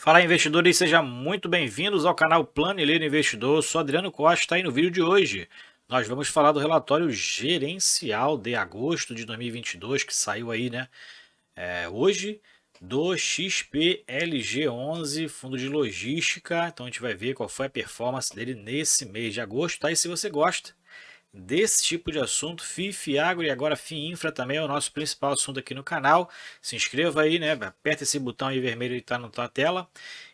Fala investidores, sejam muito bem-vindos ao canal Planilheiro Investidor. Eu sou Adriano Costa e no vídeo de hoje nós vamos falar do relatório gerencial de agosto de 2022 que saiu aí, né? Hoje do XPLG11, fundo de logística. Então a gente vai ver qual foi a performance dele nesse mês de agosto, tá? E se você gosta desse tipo de assunto, FII, Agro e agora FII-Infra também é o nosso principal assunto aqui no canal. Se inscreva aí, né? Aperta esse botão aí vermelho que está na tua tela.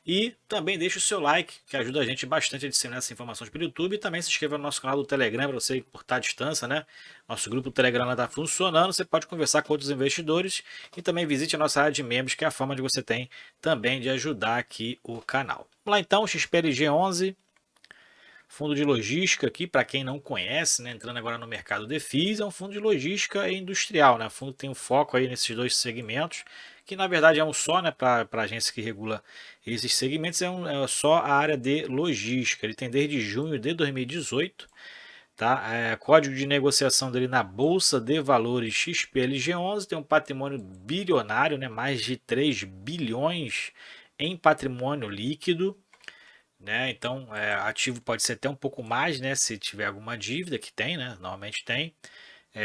E também deixa o seu like, que ajuda a gente bastante a disseminar essas informações pelo YouTube. E também se inscreva no nosso canal do Telegram para você encurtar a distância, né? Nosso grupo do Telegram está funcionando. Você pode conversar com outros investidores. E também visite a nossa área de membros, que é a forma que você tem também de ajudar aqui o canal. Vamos lá então, XPLG11. Fundo de logística aqui, para quem não conhece, né, entrando agora no mercado de FIIs, é um fundo de logística e industrial, né? O fundo tem um foco aí nesses dois segmentos, que na verdade é um só, né, para a agência que regula esses segmentos, é só a área de logística. Ele tem desde junho de 2018, tá? Código de negociação dele na Bolsa de Valores XPLG11, tem um patrimônio bilionário, né, mais de 3 bilhões em patrimônio líquido, né? Então, ativo pode ser até um pouco mais, né? Se tiver alguma dívida, que tem, né? Normalmente tem.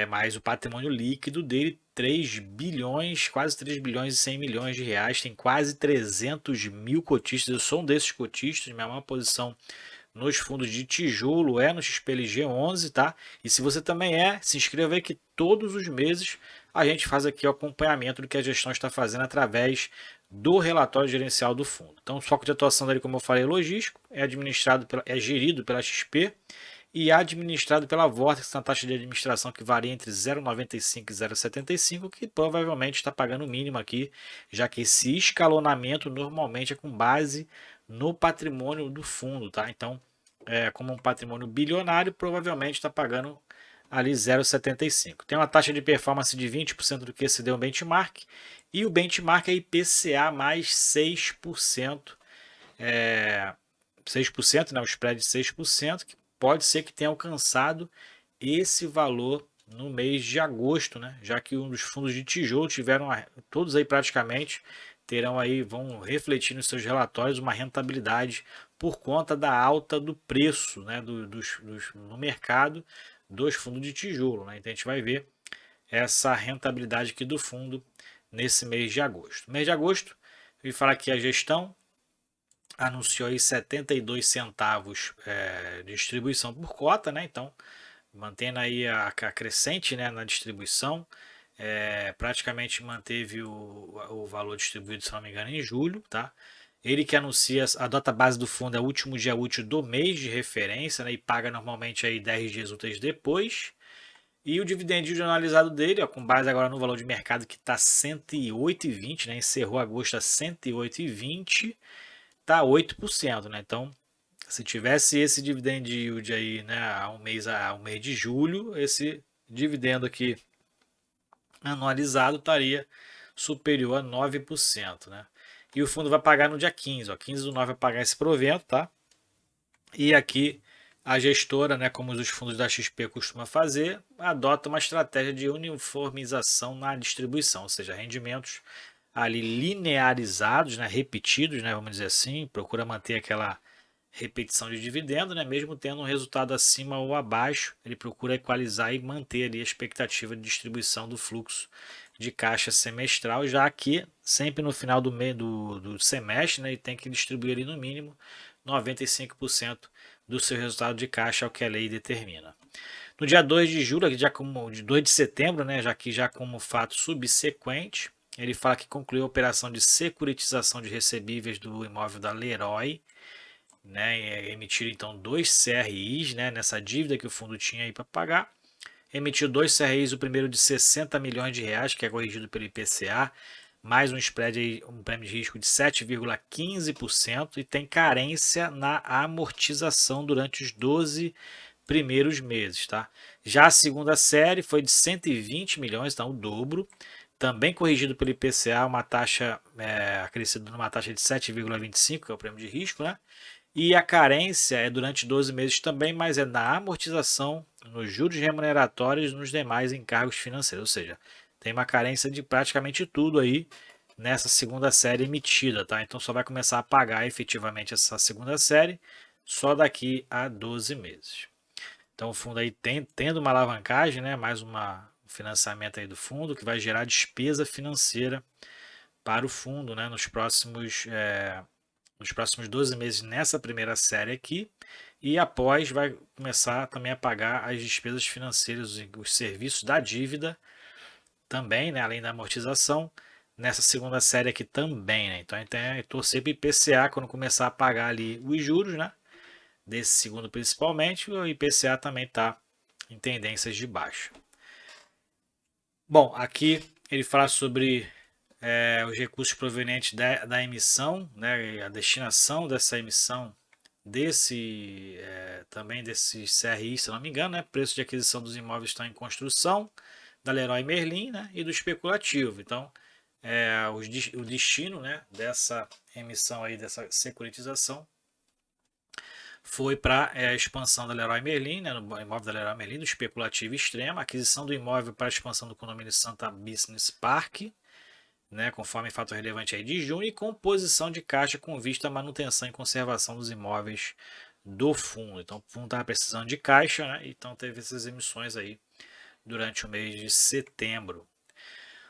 Mas o patrimônio líquido dele, 3 bilhões, quase 3 bilhões e 100 milhões de reais. Tem quase 300 mil cotistas. Eu sou um desses cotistas. Minha maior posição nos fundos de tijolo é no XPLG11, tá? E se você também se inscreva aí que todos os meses a gente faz aqui o acompanhamento do que a gestão está fazendo através do relatório gerencial do fundo. Então, o foco de atuação dele, como eu falei, é logístico, é gerido pela XP e administrado pela Vortex, na taxa de administração que varia entre 0,95 e 0,75, que provavelmente está pagando o mínimo aqui, já que esse escalonamento normalmente é com base no patrimônio do fundo, tá? Então, como um patrimônio bilionário, provavelmente está pagando ali 0,75. Tem uma taxa de performance de 20% do que se deu o benchmark, e o benchmark é IPCA mais 6%, 6%, né, o spread de 6%, que pode ser que tenha alcançado esse valor no mês de agosto, né? Já que os fundos de tijolo tiveram, todos aí praticamente, terão aí, vão refletir nos seus relatórios uma rentabilidade por conta da alta do preço, né, no mercado dos fundos de tijolo, né? Então a gente vai ver essa rentabilidade aqui do fundo nesse mês de agosto. Mês de agosto, eu vou falar aqui a gestão anunciou aí 72 centavos de distribuição por cota, né? Então, mantendo aí a crescente, né, na distribuição, praticamente manteve o valor distribuído, se não me engano, em julho, tá? Ele que anuncia a data base do fundo é o último dia útil do mês de referência, né, e paga normalmente aí 10 dias úteis depois. E o dividend analisado dele, ó, com base agora no valor de mercado que está 108,20, né, encerrou agosto a 108,20, tá 8%, né? Então, se tivesse esse dividend yield aí, né, a um mês de julho, esse dividendo aqui anualizado estaria superior a 9%, né? E o fundo vai pagar no dia 15, ó, 15 do 9 vai pagar esse provento, tá? E aqui a gestora, né, como os fundos da XP costuma fazer, adota uma estratégia de uniformização na distribuição, ou seja, rendimentos ali linearizados, né, repetidos, né, vamos dizer assim, procura manter aquela repetição de dividendo, né, mesmo tendo um resultado acima ou abaixo, ele procura equalizar e manter ali a expectativa de distribuição do fluxo de caixa semestral, já que sempre no final do mês do semestre, né, ele tem que distribuir ali no mínimo 95% do seu resultado de caixa, é o que a lei determina. No dia 2 de julho, já como de 2 de setembro, né, já como fato subsequente, ele fala que concluiu a operação de securitização de recebíveis do imóvel da Leroy, né, emitiu então dois CRIs, né, nessa dívida que o fundo tinha aí para pagar. Emitiu dois CRIs, o primeiro de 60 milhões de reais, que é corrigido pelo IPCA, mais um spread aí, um prêmio de risco de 7,15% e tem carência na amortização durante os 12 primeiros meses, tá? Já a segunda série foi de 120 milhões, então o dobro, também corrigido pelo IPCA, uma taxa acrescida numa taxa de 7,25, que é o prêmio de risco, né? E a carência é durante 12 meses também, mas é na amortização, nos juros remuneratórios e nos demais encargos financeiros. Ou seja, tem uma carência de praticamente tudo aí nessa segunda série emitida, tá? Então só vai começar a pagar efetivamente essa segunda série só daqui a 12 meses. Então o fundo aí tendo uma alavancagem, né? Mais um financiamento aí do fundo que vai gerar despesa financeira para o fundo, né? Nos próximos 12 meses nessa primeira série aqui, e após vai começar também a pagar as despesas financeiras, os serviços da dívida também, né, além da amortização, nessa segunda série aqui também, né? Então a gente tem que torcer para o IPCA quando começar a pagar ali os juros, né? Desse segundo principalmente, o IPCA também está em tendências de baixa. Bom, aqui ele fala sobre os recursos provenientes da emissão, né, a destinação dessa emissão também desse CRI, se não me engano, né, preço de aquisição dos imóveis estão em construção, da Leroy Merlin, né, e do especulativo. Então, o destino, né, dessa emissão aí, dessa securitização, foi para a expansão da Leroy Merlin, né, no imóvel da Leroy Merlin, do especulativo extremo, aquisição do imóvel para a expansão do condomínio Santa Business Park, né, conforme fato relevante aí de junho, e composição de caixa com vista à manutenção e conservação dos imóveis do fundo. Então, o fundo estava precisando de caixa, né, então teve essas emissões aí durante o mês de setembro.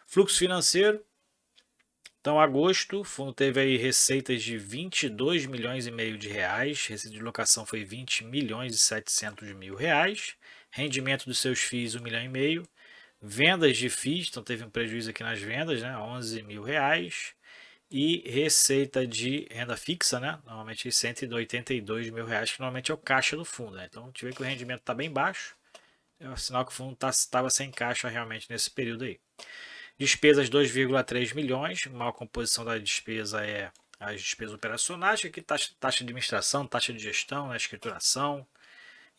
Fluxo financeiro. Então, agosto, o fundo teve aí receitas de 22 milhões e meio de reais, receita de locação foi 20 milhões e 700 mil reais, rendimento dos seus FIIs 1 milhão e meio, vendas de FIIs, então teve um prejuízo aqui nas vendas, né, 11 mil reais, e receita de renda fixa, né, normalmente 182 mil reais, que normalmente é o caixa do fundo, né, então a gente vê que o rendimento está bem baixo, é um sinal que o fundo estava sem caixa realmente nesse período aí. Despesas 2,3 milhões, maior composição da despesa é as despesas operacionais, aqui taxa de administração, taxa de gestão, né, escrituração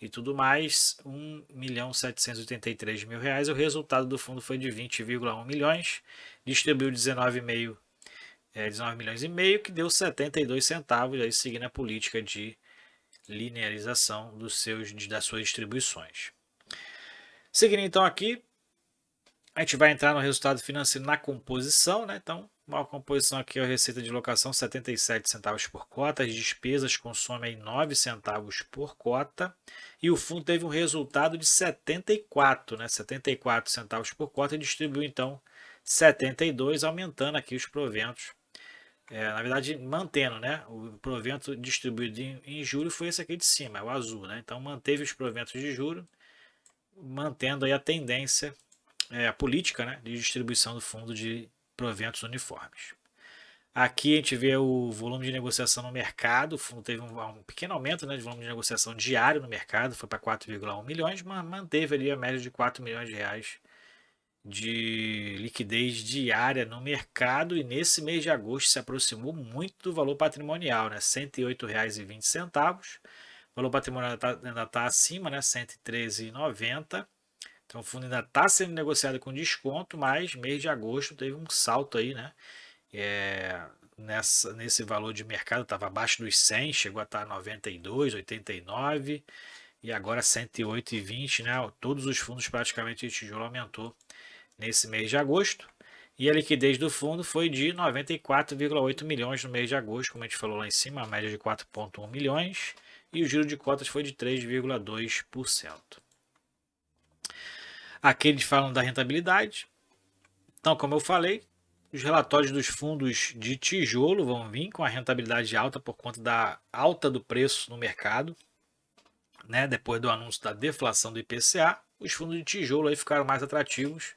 e tudo mais, 1.783.000 reais. O resultado do fundo foi de 20,1 milhões, distribuiu 19 milhões e meio, que deu 72 centavos, aí seguindo a política de linearização das suas distribuições. Seguindo então aqui, a gente vai entrar no resultado financeiro na composição, né? Então, a composição aqui é a receita de locação 77 centavos por cota, as despesas consomem 9 centavos por cota, e o fundo teve um resultado de 74 centavos por cota, e distribuiu então 72, aumentando aqui os proventos. Na verdade, mantendo, né? O provento distribuído em julho foi esse aqui de cima, é o azul, né? Então manteve os proventos de julho, mantendo aí a tendência, a política, né, de distribuição do fundo de proventos uniformes. Aqui a gente vê o volume de negociação no mercado, o fundo teve um pequeno aumento, né, de volume de negociação diário no mercado, foi para 4,1 milhões, mas manteve ali a média de 4 milhões de reais de liquidez diária no mercado, e nesse mês de agosto se aproximou muito do valor patrimonial, né, R$ 108,20. O valor patrimonial ainda está acima, né, R$ 113,90. Então o fundo ainda está sendo negociado com desconto, mas mês de agosto teve um salto aí, né? Nesse valor de mercado, estava abaixo dos 100, chegou a estar 92, 89 e agora 108,20, né? Todos os fundos praticamente de tijolo aumentou nesse mês de agosto. E a liquidez do fundo foi de 94,8 milhões no mês de agosto, como a gente falou lá em cima, a média de 4,1 milhões, e o giro de cotas foi de 3,2%. Aqui eles falam da rentabilidade. Então, como eu falei, os relatórios dos fundos de tijolo vão vir com a rentabilidade alta por conta da alta do preço no mercado, né? Depois do anúncio da deflação do IPCA, os fundos de tijolo aí ficaram mais atrativos,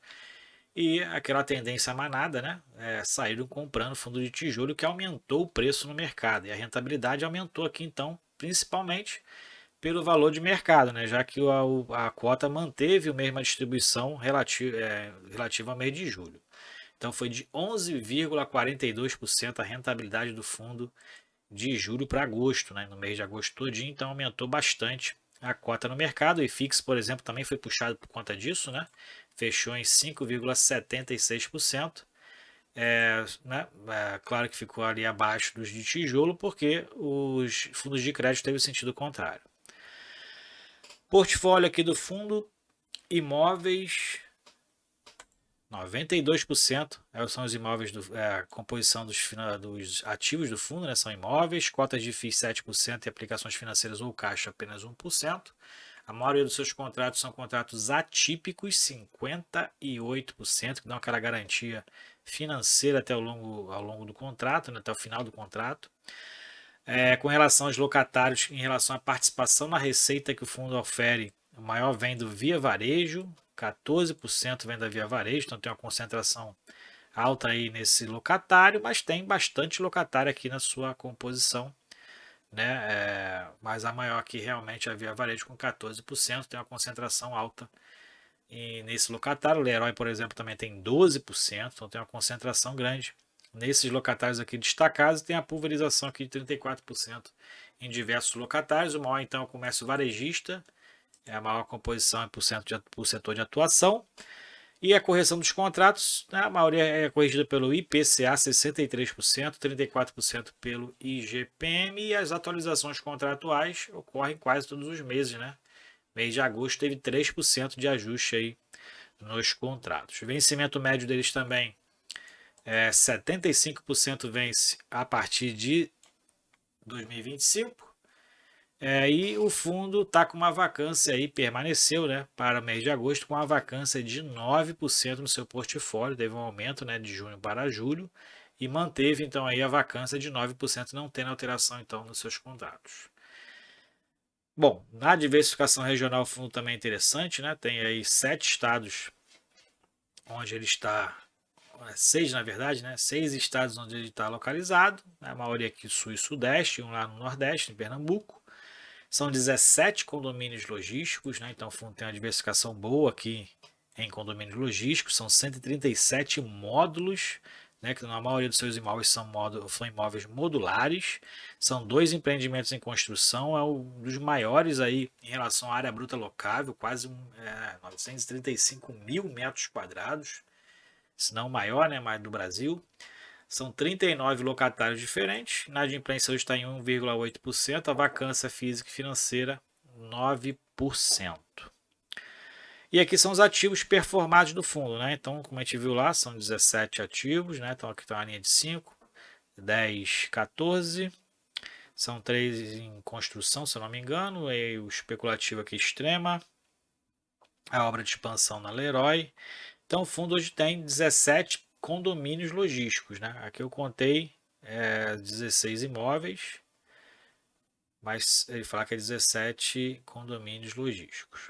e aquela tendência manada, né? Saíram comprando fundo de tijolo, que aumentou o preço no mercado, e a rentabilidade aumentou aqui então, principalmente pelo valor de mercado, né? Já que a cota manteve a mesma distribuição relativa ao mês de julho. Então foi de 11,42% a rentabilidade do fundo de julho para agosto, né? No mês de agosto todinho, então aumentou bastante a cota no mercado. O IFIX, por exemplo, também foi puxado por conta disso, né? Fechou em 5,76%. Claro que ficou ali abaixo dos de tijolo, porque os fundos de crédito teve o sentido contrário. Portfólio aqui do fundo, imóveis 92% são os imóveis, a composição dos ativos do fundo, né, são imóveis, cotas de FIIs 7% e aplicações financeiras ou caixa apenas 1%. A maioria dos seus contratos são contratos atípicos, 58%, que dão aquela garantia financeira até ao longo do contrato, né, até o final do contrato. Com relação aos locatários, em relação à participação na receita que o fundo ofere, o maior vem do via varejo, 14% vem da via varejo, então tem uma concentração alta aí nesse locatário, mas tem bastante locatário aqui na sua composição, né? Mas a maior aqui realmente é a via varejo com 14%, tem uma concentração alta nesse locatário. O Leroy, por exemplo, também tem 12%, então tem uma concentração grande nesses locatários aqui destacados. Tem a pulverização aqui de 34% em diversos locatários. O maior então é o comércio varejista, é a maior composição por setor de atuação. E a correção dos contratos, a maioria é corrigida pelo IPCA, 63%, 34% pelo IGPM, e as atualizações contratuais ocorrem quase todos os meses, né? Mês de agosto teve 3% de ajuste aí nos contratos. O vencimento médio deles também 75% vence a partir de 2025. E o fundo está com uma vacância aí, permaneceu, né, para o mês de agosto com uma vacância de 9% no seu portfólio, teve um aumento, né, de junho para julho e manteve então aí a vacância de 9%, não tendo alteração então nos seus contratos. Bom, na diversificação regional o fundo também é interessante, né? Tem aí 7 estados onde ele está, 6 na verdade, né? 6 estados onde ele está localizado, a maioria aqui sul e sudeste, um lá no nordeste, em Pernambuco. São 17 condomínios logísticos, né? Então o fundo tem uma diversificação boa aqui em condomínios logísticos, são 137 módulos, né, que na maioria dos seus imóveis são imóveis modulares, são 2 empreendimentos em construção, é um dos maiores aí em relação à área bruta locável, quase 935 mil metros quadrados, se não o maior, né, mais do Brasil. São 39 locatários diferentes, a inadimplência hoje está em 1,8%, a vacância física e financeira 9%. E aqui são os ativos performados do fundo, né? Então, como a gente viu lá, são 17 ativos, né? Então aqui está uma linha de 5, 10, 14. São 3 em construção, se eu não me engano. E o especulativo aqui Extrema. A obra de expansão na Leroy. Então o fundo hoje tem 17 condomínios logísticos, né? Aqui eu contei 16 imóveis, mas ele fala que é 17 condomínios logísticos.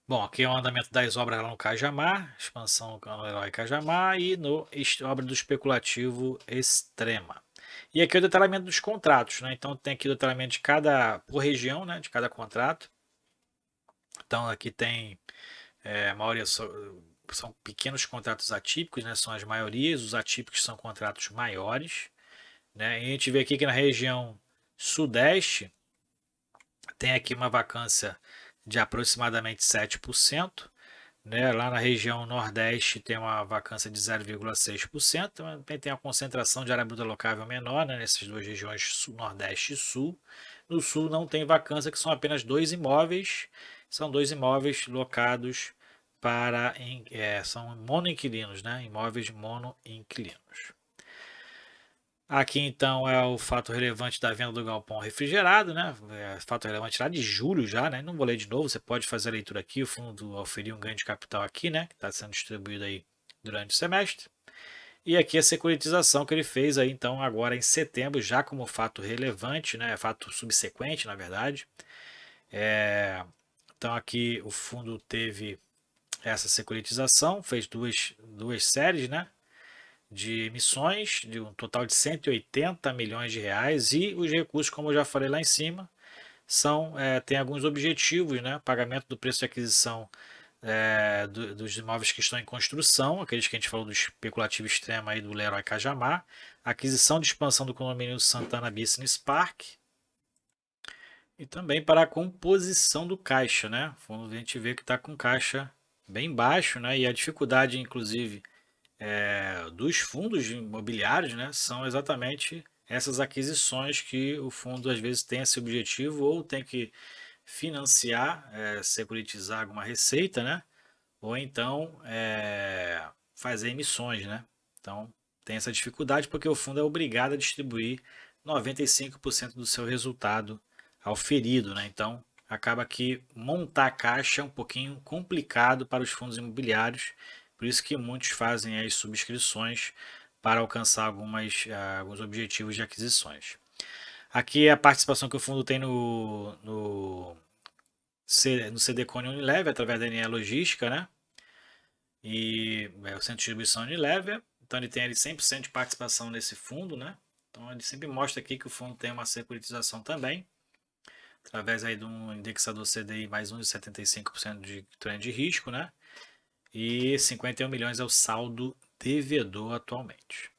Bom, aqui é o andamento das obras lá no Cajamar, expansão no Herói Cajamar e no obra do especulativo Extrema. E aqui é o detalhamento dos contratos, né? Então tem aqui o detalhamento de por região, né? De cada contrato. Então aqui tem a maioria são pequenos contratos atípicos, né? São as maiorias, os atípicos são contratos maiores, né? E a gente vê aqui que na região sudeste tem aqui uma vacância de aproximadamente 7%, né? Lá na região nordeste tem uma vacância de 0,6%, também tem a concentração de área bruta locável menor, né? Nessas duas regiões, nordeste e sul. No sul não tem vacância, que são apenas 2 imóveis, são 2 imóveis locados são monoinquilinos, né? Imóveis monoinquilinos. Aqui então é o fato relevante da venda do galpão refrigerado, né? Fato relevante lá de julho já, né? Não vou ler de novo, você pode fazer a leitura aqui. O fundo oferiu um ganho de capital aqui, né? Que está sendo distribuído aí durante o semestre. E aqui a securitização que ele fez aí então agora em setembro, já como fato relevante, né? Fato subsequente, na verdade. Então aqui o fundo teve essa securitização, fez duas séries, né? De emissões, de um total de 180 milhões de reais, e os recursos, como eu já falei lá em cima, tem alguns objetivos, né? Pagamento do preço de aquisição dos imóveis que estão em construção, aqueles que a gente falou do especulativo extremo aí do Leroy Cajamar, aquisição de expansão do condomínio Santana Business Park, e também para a composição do caixa, né? A gente vê que está com caixa bem baixo, né? E a dificuldade, inclusive, dos fundos imobiliários, né, são exatamente essas aquisições que o fundo às vezes tem esse objetivo ou tem que financiar, securitizar alguma receita, né, ou então fazer emissões, né? Então tem essa dificuldade porque o fundo é obrigado a distribuir 95% do seu resultado auferido, né? Então acaba que montar a caixa é um pouquinho complicado para os fundos imobiliários, por isso que muitos fazem as subscrições para alcançar alguns objetivos de aquisições. Aqui é a participação que o fundo tem no CDCone Unilever, através da NE Logística, né? E o centro de distribuição Unilever. Então ele tem ali 100% de participação nesse fundo, né? Então ele sempre mostra aqui que o fundo tem uma securitização também, através aí de um indexador CDI mais 1,75% de trend de risco, né? E 51 milhões é o saldo devedor atualmente.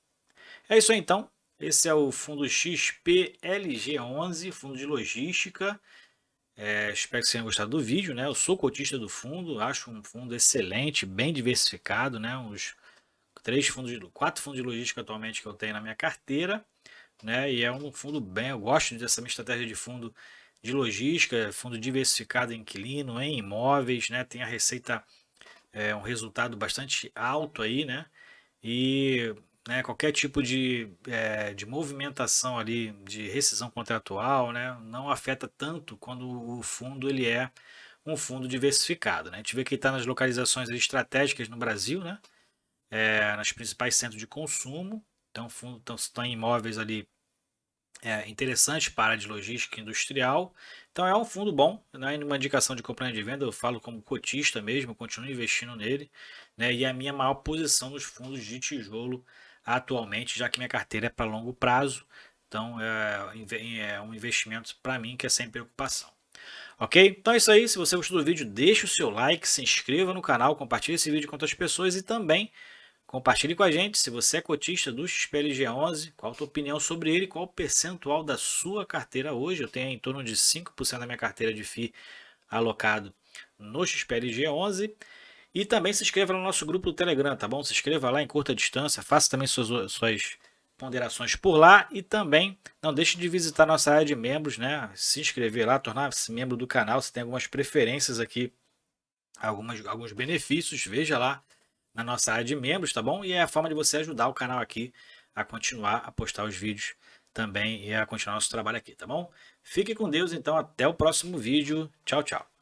É isso aí então. Esse é o fundo XPLG11, fundo de logística. Espero que vocês tenham gostado do vídeo, né? Eu sou cotista do fundo, acho um fundo excelente, bem diversificado, né? Uns 4 fundos de logística atualmente que eu tenho na minha carteira, né? E é um fundo bem, eu gosto dessa minha estratégia de fundo de logística, fundo diversificado em inquilino, em imóveis, né? Tem a receita, um resultado bastante alto aí, né? E qualquer tipo de movimentação ali de rescisão contratual, né, não afeta tanto quando o fundo ele é um fundo diversificado, né? A gente vê que está nas localizações estratégicas no Brasil, né, nas principais centros de consumo, então estão em imóveis ali interessantes para a área de logística industrial. Então é um fundo bom, né? Uma indicação de compra e de venda, eu falo como cotista mesmo, eu continuo investindo nele, né? E a minha maior posição nos fundos de tijolo atualmente, já que minha carteira é para longo prazo, então é um investimento para mim que é sem preocupação. Ok? Então é isso aí. Se você gostou do vídeo, deixe o seu like, se inscreva no canal, compartilhe esse vídeo com outras pessoas e também compartilhe com a gente se você é cotista do XPLG11, qual a tua opinião sobre ele, qual o percentual da sua carteira hoje. Eu tenho em torno de 5% da minha carteira de FII alocado no XPLG11. E também se inscreva no nosso grupo do Telegram, tá bom? Se inscreva lá em curta distância, faça também suas ponderações por lá e também não deixe de visitar nossa área de membros, né? Se inscrever lá, tornar-se membro do canal. Você tem algumas preferências aqui, alguns benefícios, veja lá na nossa área de membros, tá bom? E é a forma de você ajudar o canal aqui a continuar a postar os vídeos também e a continuar nosso trabalho aqui, tá bom? Fique com Deus, então, até o próximo vídeo. Tchau, tchau.